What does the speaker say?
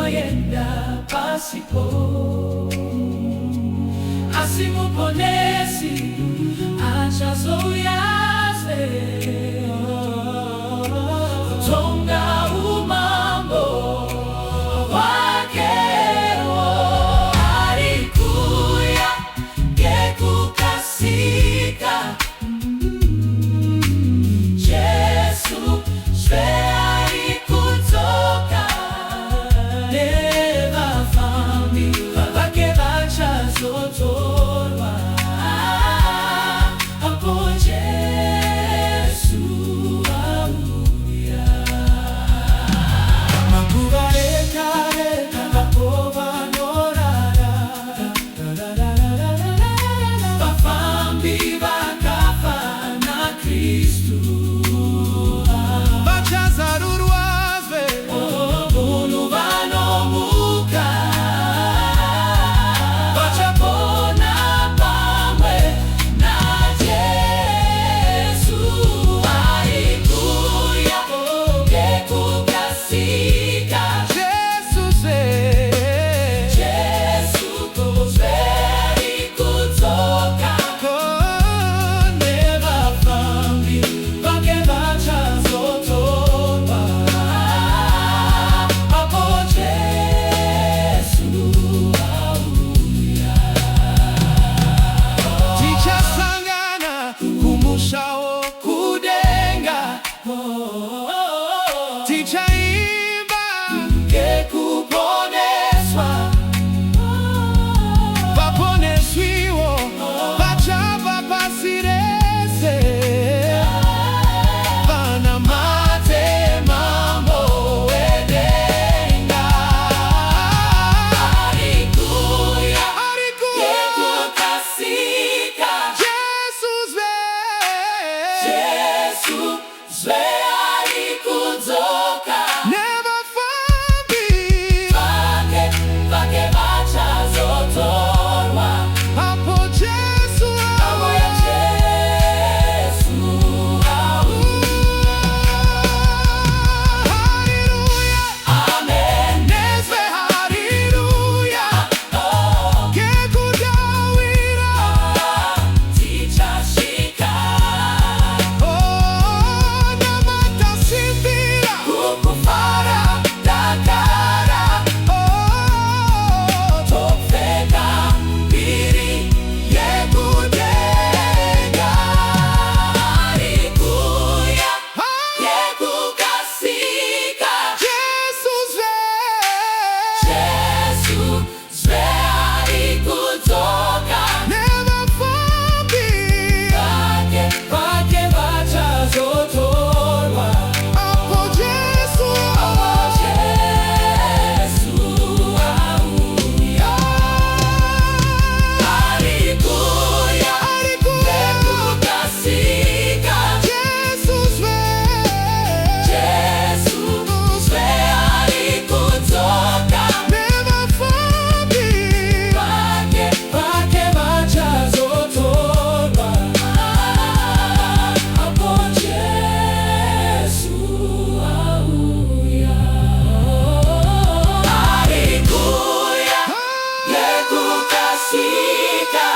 yenda pasipo asimuponesi achazoyaze kutonga umambo wakero alikuya gekukasika Yesu alikutoka neva fambi babake bachazotorwa hapo Yesu aluya makuba ekare hapo banorara bafambi bakafa na Kristu Tichaimba kekuponeswa vaponeswiwo vachava pasirese vana mate mambo wedenga alikuya gekukasika Jesus alikutoka never fambi bake bachazotorwa hapo Yesu hapo ya Yesu hallelujah amen nezwe hallelujah kekudawira tichashika namatasimbira kukufara dakara tofeka mbiri yekudenga alikuya gekukasika Yesu alikutoka never fambi bake bachazotorwa hapo Yesu Yesu auya alikuya gekukasika Yesu alikutoka never fambi bake bachazotorwa hapo Yesu auya alikuya gekukasika